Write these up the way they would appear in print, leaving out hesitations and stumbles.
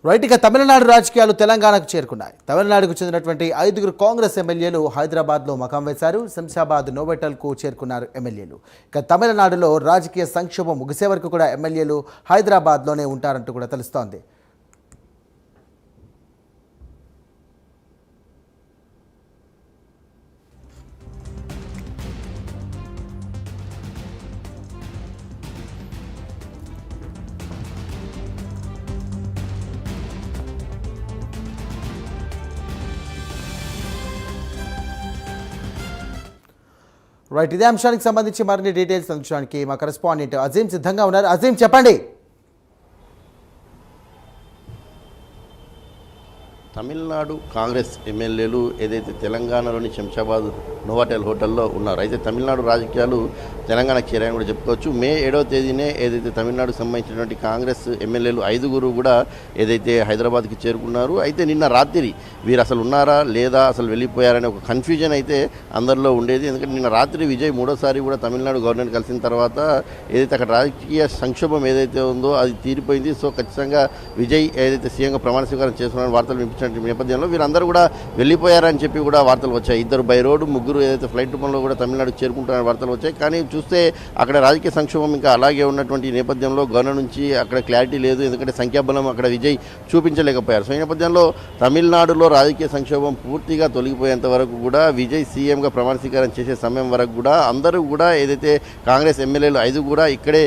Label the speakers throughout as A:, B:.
A: Right, ఇక తమిళనాడు రాజకీయాలు తెలంగాణకు చేరుకున్నాయి. తమిళనాడుకు చెందినటువంటి 5 కాంగ్రెస్ ఎమ్మెల్యేలు హైదరాబాద్లో మకాం వేశారు. శంషాబాద్ నోవెటల్కు చేరుకున్నారు ఎమ్మెల్యేలు. ఇక తమిళనాడులో రాజకీయ సంక్షోభం ముగిసే వరకు కూడా ఎమ్మెల్యేలు హైదరాబాద్లోనే ఉంటారంటూ కూడా తెలుస్తోంది. రైట్, ఇదే అంశానికి సంబంధించి మరిన్ని డీటెయిల్స్ అందించడానికి మా కరెస్పాండెంట్ అజీం సిద్ధంగా ఉన్నారు. అజీం, చెప్పండి.
B: తమిళనాడు కాంగ్రెస్ ఎమ్మెల్యేలు ఏదైతే తెలంగాణలోని శంషాబాద్ నోవాటెల్ హోటల్లో ఉన్నారు. అయితే తమిళనాడు రాజకీయాలు తెలంగాణకు చేరాయని కూడా చెప్పుకోవచ్చు. మే 7వ తేదీనే ఏదైతే తమిళనాడుకు సంబంధించినటువంటి కాంగ్రెస్ ఎమ్మెల్యేలు 5 కూడా ఏదైతే హైదరాబాద్కి చేరుకున్నారు. అయితే నిన్న రాత్రి వీరు అసలు ఉన్నారా లేదా, అసలు వెళ్ళిపోయారనే ఒక కన్ఫ్యూజన్ అయితే అందరిలో ఉండేది. ఎందుకంటే నిన్న రాత్రి విజయ్ 3వసారి కూడా తమిళనాడు గవర్నర్ కలిసిన తర్వాత ఏదైతే అక్కడ రాజకీయ సంక్షోభం ఏదైతే ఉందో అది తీరిపోయింది. సో ఖచ్చితంగా విజయ్ ఏదైతే సీఎంగా ప్రమాణ స్వీకారం చేస్తున్నారని వార్తలు వినిపించిన నేపథ్యంలో వీరందరూ కూడా వెళ్ళిపోయారని చెప్పి కూడా వార్తలు వచ్చాయి. 2 బై రోడ్డు, 3 ఏదైతే ఫ్లైట్ రూపంలో కూడా తమిళనాడుకు చేరుకుంటారని వార్తలు వచ్చాయి. కానీ చూస్తే అక్కడ రాజకీయ సంక్షోభం ఇంకా అలాగే ఉన్నటువంటి నేపథ్యంలో గవర్నర్ నుంచి అక్కడ క్లారిటీ లేదు. ఎందుకంటే సంఖ్యాబలం అక్కడ విజయ్ చూపించలేకపోయారు. సో ఈ నేపథ్యంలో తమిళనాడులో రాజకీయ సంక్షోభం పూర్తిగా తొలగిపోయేంత వరకు కూడా విజయ్ సీఎంగా ప్రమాణ స్వీకారం చేసే సమయం వరకు కూడా అందరూ కూడా ఏదైతే కాంగ్రెస్ ఎమ్మెల్యేలు 5 కూడా ఇక్కడే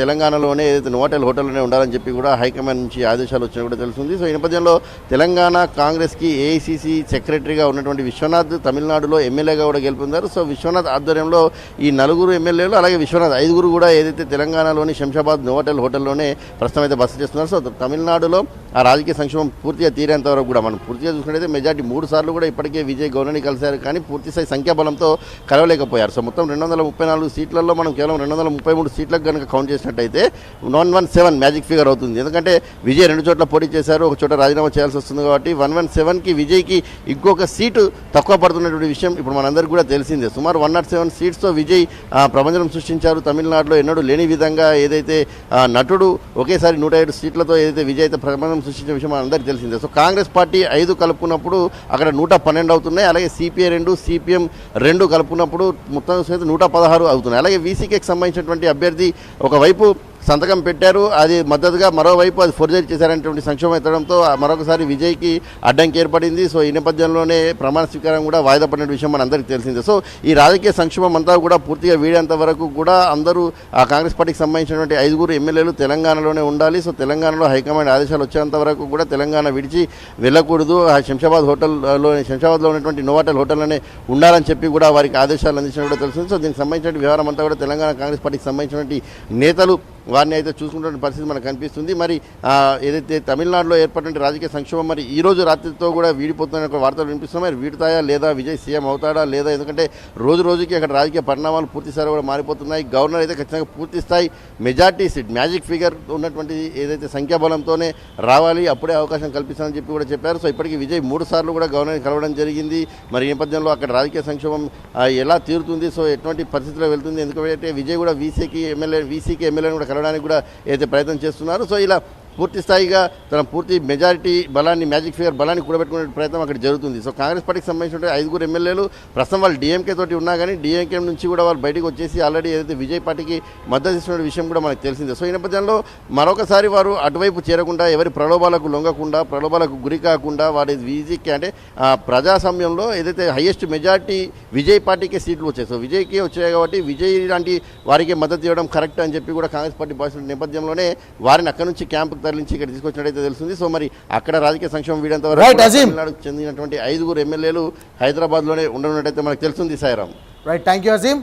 B: తెలంగాణలోనే ఏదైతే నోవాటెల్ హోటల్లోనే ఉండాలని చెప్పి కూడా హైకమాండ్ నుంచి ఆదేశాలు వచ్చినా కూడా తెలుస్తుంది. సో ఈ నేపథ్యంలో తెలంగాణ కాంగ్రెస్కి ఏఐసిసి సెక్రటరీగా ఉన్నటువంటి విశ్వనాథ్ తమిళనాడులో ఎమ్మెల్యేగా కూడా గెలుపొందారు. సో విశ్వనాథ్ ఆధ్వర్యంలో ఈ 4 ఎమ్మెల్యేలు అలాగే విశ్వనాథ్ 5 కూడా ఏదైతే తెలంగాణలోని శంషాబాద్ నోవాటెల్ హోటల్లోనే ప్రస్తుతం అయితే బస చేస్తున్నారు. సో తమిళనాడులో ఆ రాజకీయ సంక్షోభం పూర్తిగా తీరేంత వరకు కూడా మనం పూర్తిగా చూసుకున్నట్టయితే మెజార్టీ 3 సార్లు కూడా ఇప్పటికే విజయ్ గవర్నర్ని కలిశారు. కానీ పూర్తిస్థాయి సంఖ్యాబలంతో కలవలేకపోయారు. సో మొత్తం 234 సీట్లలో మనం కేవలం 233 సీట్లకు కనుక కౌంట్ చేసినట్టయితే 117 మ్యాజిక్ ఫిగర్ అవుతుంది. ఎందుకంటే విజయ్ 2 చోట్ల పోటీ చేశారు, ఒక చోట రాజీనామా చేయాల్సి వస్తుంది. కాబట్టి 117కి విజయ్కి ఇంకొక సీటు తక్కువ పడుతున్నటువంటి విషయం ఇప్పుడు మనందరికీ కూడా తెలిసిందే. సుమారు 107 సీట్స్తో విజయ్ ప్రపంచం సృష్టించారు. తమిళనాడులో ఎన్నడూ లేని విధంగా ఏదైతే నటుడు ఒకేసారి 107 సీట్లతో ఏదైతే విజయ్ అయితే ప్రపంచం సృష్టించిన విషయం మనందరికీ తెలిసిందే. సో కాంగ్రెస్ పార్టీ 5 కలుపుకున్నప్పుడు అక్కడ 112 అవుతున్నాయి. అలాగే సిపిఐ 2, సిపిఎం 2 కలుపుకున్నప్పుడు మొత్తం 116 అవుతున్నాయి. అలాగే వీసీకేకి సంబంధించినటువంటి అభ్యర్థి ఒకవైపు సంతకం పెట్టారు, అది మద్దతుగా మరోవైపు అది ఫోర్జరీ చేశారనేటువంటి సంక్షోభం ఎత్తడంతో మరొకసారి విజయ్కి అడ్డంకి ఏర్పడింది. సో ఈ నేపథ్యంలోనే ప్రమాణ స్వీకారం కూడా వాయిదా పడిన విషయం మన అందరికీ తెలిసిందే. సో ఈ రాజకీయ సంక్షోభం అంతా కూడా పూర్తిగా వీడేంత వరకు కూడా అందరూ ఆ కాంగ్రెస్ పార్టీకి సంబంధించినటువంటి 5 ఎమ్మెల్యేలు తెలంగాణలోనే ఉండాలి. సో తెలంగాణలో హైకమాండ్ ఆదేశాలు వచ్చేంత వరకు కూడా తెలంగాణ విడిచి వెళ్ళకూడదు, ఆ శంషాబాద్లో ఉన్నటువంటి నోవాటెల్ హోటల్లోనే ఉండాలని చెప్పి కూడా వారికి ఆదేశాలు అందించినట్టు కూడా తెలిసింది. సో దీనికి సంబంధించిన వ్యవహారం అంతా కూడా తెలంగాణ కాంగ్రెస్ పార్టీకి సంబంధించినటువంటి నేతలు వారిని అయితే చూసుకుంటున్న పరిస్థితి మనకు కనిపిస్తుంది. మరి ఏదైతే తమిళనాడులో ఏర్పడిన రాజకీయ సంక్షోభం మరి ఈ రోజు రాత్రితో కూడా వీడిపోతున్న వార్తలు వినిపిస్తున్నాయి. మరి వీడుతాయా లేదా, విజయ్ సీఎం అవుతాడా లేదా, ఎందుకంటే రోజుకి అక్కడ రాజకీయ పరిణామాలు పూర్తిస్థాయి కూడా మారిపోతున్నాయి. గవర్నర్ అయితే ఖచ్చితంగా పూర్తిస్థాయి మెజార్టీ సీట్ మ్యాజిక్ ఫిగర్ ఉన్నటువంటి ఏదైతే సంఖ్యాబలంతోనే రావాలి, అప్పుడే అవకాశం కల్పిస్తామని చెప్పి కూడా చెప్పారు. సో ఇప్పటికీ విజయ్ 3 సార్లు కూడా గవర్నర్ని కలవడం జరిగింది. మరి ఈ నేపథ్యంలో అక్కడ రాజకీయ సంక్షోభం ఎలా తీరుతుంది, సో ఎటువంటి పరిస్థితిలో వెళ్తుంది, ఎందుకంటే విజయ్ కూడా వీసీకి ఎమ్మెల్యేని కూడా కలవడానికి కూడా ఏదైతే ప్రయత్నం చేస్తున్నారు. సో ఇలా పూర్తి స్థాయిగా తన పూర్తి మెజారిటీ బలాన్ని, మ్యాజిక్ ఫిగర్ బలాన్ని కూడబెట్టుకునే ప్రయత్నం అక్కడ జరుగుతుంది. సో కాంగ్రెస్ పార్టీకి సంబంధించిన 5 ఎమ్మెల్యేలు ప్రస్తుతం వాళ్ళు డిఎంకే తోటి ఉన్నా కానీ డిఎంకే నుంచి కూడా వాళ్ళు బయటకు వచ్చేసి ఆల్రెడీ ఏదైతే విజయ్ పార్టీకి మద్దతు ఇస్తున్న విషయం కూడా మనకు తెలిసిందే. సో ఈ నేపథ్యంలో మరొకసారి వారు అటువైపు చేరకుండా, ఎవరి ప్రలోభాలకు లొంగకుండా, ప్రలోభాలకు గురి కాకుండా వారి విజయ్కి అంటే ప్రజాస్వామ్యంలో ఏదైతే హైయెస్ట్ మెజారిటీ విజయ్ పార్టీకే సీట్లు వచ్చాయి. సో విజయ్కే వచ్చాయి కాబట్టి విజయ్ లాంటి వారికి మద్దతు ఇవ్వడం కరెక్ట్ అని చెప్పి కూడా కాంగ్రెస్ పార్టీ భావిస్తున్న నేపథ్యంలోనే వారిని అక్కడి నుంచి క్యాంపు తరలించి ఇక్కడ తీసుకొచ్చినట్టయితే తెలుస్తుంది. సో మరి అక్కడ రాజకీయ సంక్షోభం వీడంత వరకు తమిళనాడుకు చెందినటువంటి 5 ఎమ్మెల్యేలు హైదరాబాద్లోనే ఉండనున్నట్టయితే మనకు తెలుస్తుంది. Sairam.
A: Right, thank you Azeem.